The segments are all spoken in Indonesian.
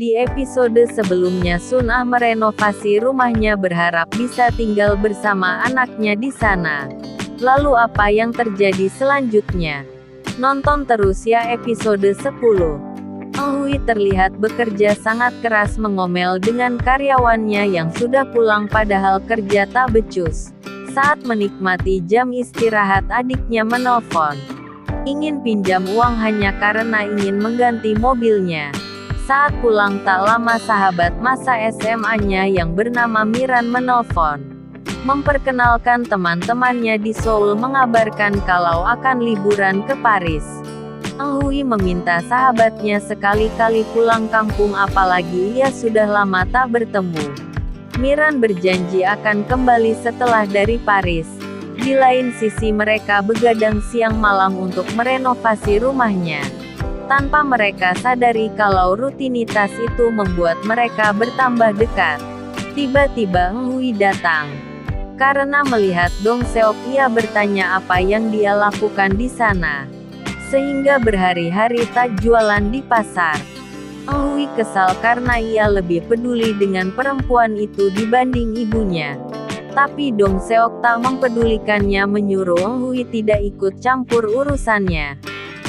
Di episode sebelumnya Sun Ah merenovasi rumahnya berharap bisa tinggal bersama anaknya di sana. Lalu apa yang terjadi selanjutnya? Nonton terus ya episode 10. Eun Hui terlihat bekerja sangat keras mengomel dengan karyawannya yang sudah pulang padahal kerja tak becus. Saat menikmati jam istirahat adiknya menelpon. Ingin pinjam uang hanya karena ingin mengganti mobilnya. Saat pulang tak lama sahabat masa SMA-nya yang bernama Miran menelpon. Memperkenalkan teman-temannya di Seoul mengabarkan kalau akan liburan ke Paris. Eun Hui meminta sahabatnya sekali-kali pulang kampung apalagi ia sudah lama tak bertemu. Miran berjanji akan kembali setelah dari Paris. Di lain sisi mereka begadang siang malam untuk merenovasi rumahnya. Tanpa mereka sadari kalau rutinitas itu membuat mereka bertambah dekat. Tiba-tiba Eun Hui datang. Karena melihat Dong Seok ia bertanya apa yang dia lakukan di sana. Sehingga berhari-hari tak jualan di pasar. Eun Hui kesal karena ia lebih peduli dengan perempuan itu dibanding ibunya. Tapi Dong Seok tak mempedulikannya menyuruh Eun Hui tidak ikut campur urusannya.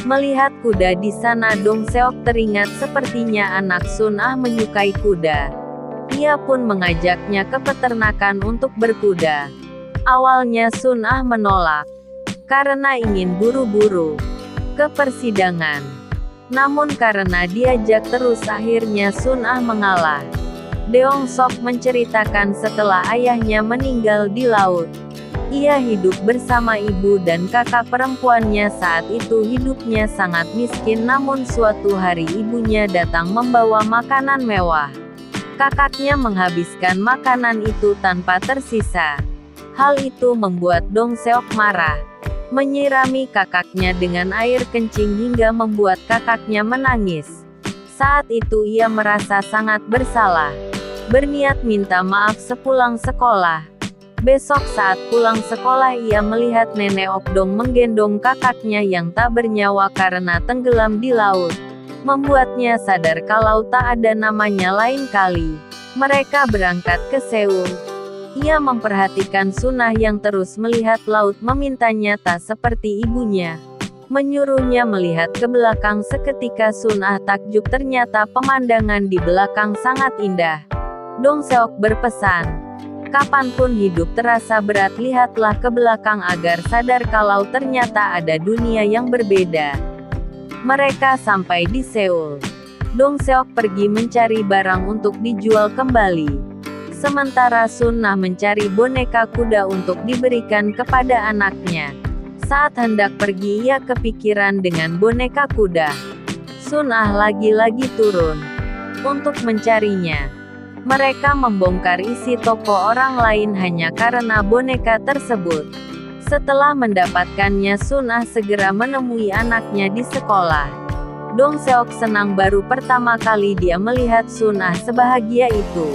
Melihat kuda di sana Dong Seok teringat sepertinya anak Sun Ah menyukai kuda. Ia pun mengajaknya ke peternakan untuk berkuda. Awalnya Sun Ah menolak. Karena ingin buru-buru ke persidangan. Namun karena diajak terus akhirnya Sun Ah mengalah. Deong Sok menceritakan setelah ayahnya meninggal di laut. Ia hidup bersama ibu dan kakak perempuannya saat itu hidupnya sangat miskin namun suatu hari ibunya datang membawa makanan mewah. Kakaknya menghabiskan makanan itu tanpa tersisa. Hal itu membuat Dong Seok marah. Menyirami kakaknya dengan air kencing hingga membuat kakaknya menangis. Saat itu ia merasa sangat bersalah. Berniat minta maaf sepulang sekolah. Besok saat pulang sekolah ia melihat nenek Okdong menggendong kakaknya yang tak bernyawa karena tenggelam di laut. Membuatnya sadar kalau tak ada namanya lain kali. Mereka berangkat ke Seoul. Ia memperhatikan Sun Ah yang terus melihat laut memintanya tak seperti ibunya. Menyuruhnya melihat ke belakang seketika Sun Ah takjub ternyata pemandangan di belakang sangat indah. Dong Seok berpesan. Kapanpun hidup terasa berat lihatlah ke belakang agar sadar kalau ternyata ada dunia yang berbeda. Mereka sampai di Seoul. Dong Seok pergi mencari barang untuk dijual kembali. Sementara Sun Ah mencari boneka kuda untuk diberikan kepada anaknya. Saat hendak pergi ia kepikiran dengan boneka kuda. Sun Ah lagi-lagi turun untuk mencarinya. Mereka membongkar isi toko orang lain hanya karena boneka tersebut. Setelah mendapatkannya Sun Ah segera menemui anaknya di sekolah. Dong Seok senang baru pertama kali dia melihat Sun Ah sebahagia itu.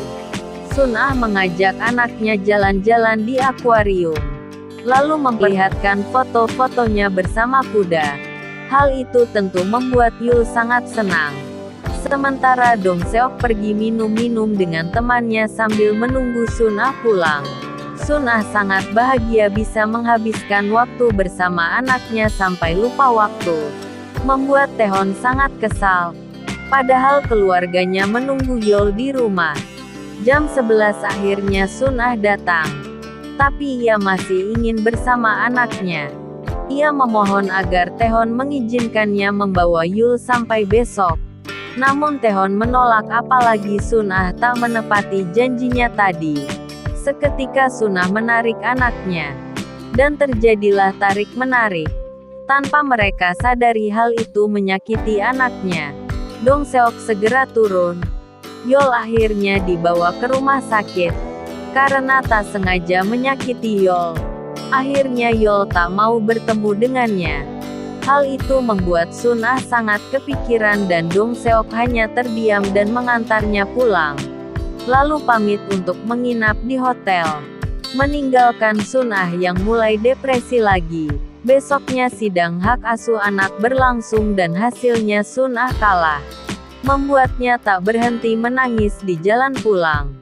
Sun Ah mengajak anaknya jalan-jalan di akuarium. Lalu memperlihatkan foto-fotonya bersama kuda. Hal itu tentu membuat Yul sangat senang. Sementara Dong Seok pergi minum-minum dengan temannya sambil menunggu Sun Ah pulang. Sun Ah sangat bahagia bisa menghabiskan waktu bersama anaknya sampai lupa waktu. Membuat Taehon sangat kesal. Padahal keluarganya menunggu Yul di rumah. Jam 11 akhirnya Sun Ah datang. Tapi ia masih ingin bersama anaknya. Ia memohon agar Taehon mengizinkannya membawa Yul sampai besok. Namun Taehon menolak apalagi Sun Ah tak menepati janjinya tadi. Seketika Sun Ah menarik anaknya. Dan terjadilah tarik-menarik. Tanpa mereka sadari hal itu menyakiti anaknya. Dong Seok segera turun. Yol akhirnya dibawa ke rumah sakit. Karena tak sengaja menyakiti Yol. Akhirnya Yol tak mau bertemu dengannya. Hal itu membuat Sun Ah sangat kepikiran dan Dong Seok hanya terdiam dan mengantarnya pulang. Lalu pamit untuk menginap di hotel. Meninggalkan Sun Ah yang mulai depresi lagi. Besoknya sidang hak asuh anak berlangsung dan hasilnya Sun Ah kalah. membuatnya tak berhenti menangis di jalan pulang.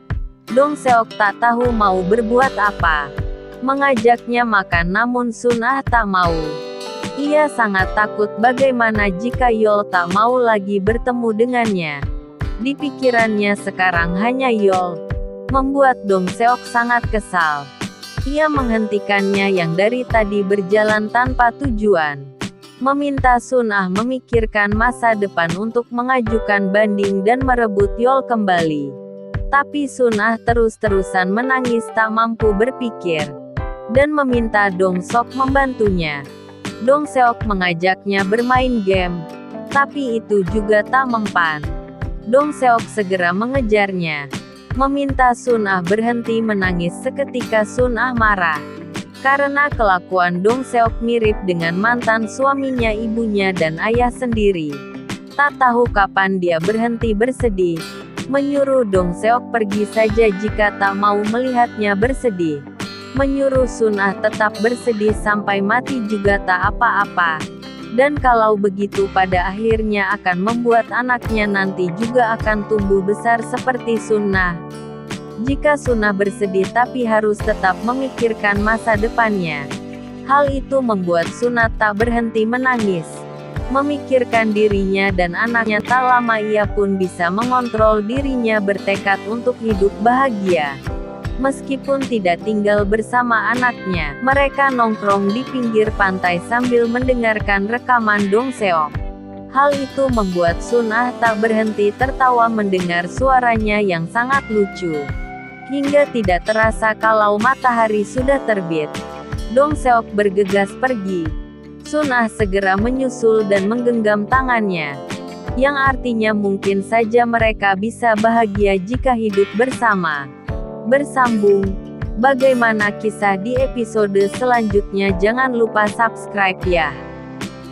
Dong Seok tak tahu mau berbuat apa. Mengajaknya makan namun Sun Ah tak mau. Ia sangat takut bagaimana jika Yeol tak mau lagi bertemu dengannya. Di pikirannya sekarang hanya Yeol. Membuat Dong Seok sangat kesal. Ia menghentikannya yang dari tadi berjalan tanpa tujuan. Meminta Sun Ah memikirkan masa depan untuk mengajukan banding dan merebut Yeol kembali. Tapi Sun Ah terus-terusan menangis tak mampu berpikir. Dan meminta Dong Seok membantunya. Dong Seok mengajaknya bermain game. Tapi itu juga tak mempan. Dong Seok segera mengejarnya. Meminta Sun Ah berhenti menangis seketika Sun Ah marah. Karena kelakuan Dong Seok mirip dengan mantan suaminya, ibunya dan ayah sendiri. Tak tahu kapan dia berhenti bersedih. Menyuruh Dong Seok pergi saja jika tak mau melihatnya bersedih. Menyuruh Sun Ah tetap bersedih sampai mati juga tak apa-apa. Dan kalau begitu pada akhirnya akan membuat anaknya nanti juga akan tumbuh besar seperti Sun Ah. Jika Sun Ah bersedih tapi harus tetap memikirkan masa depannya. Hal itu membuat Sun Ah tak berhenti menangis. Memikirkan dirinya dan anaknya, tak lama ia pun bisa mengontrol dirinya, bertekad untuk hidup bahagia. Meskipun tidak tinggal bersama anaknya, mereka nongkrong di pinggir pantai sambil mendengarkan rekaman Dong Seok. Hal itu membuat Sun Ah tak berhenti tertawa mendengar suaranya yang sangat lucu. Hingga tidak terasa kalau matahari sudah terbit. Dong Seok bergegas pergi. Sun Ah segera menyusul dan menggenggam tangannya. Yang artinya mungkin saja mereka bisa bahagia jika hidup bersama. Bersambung. Bagaimana kisah di episode selanjutnya? Jangan lupa subscribe ya.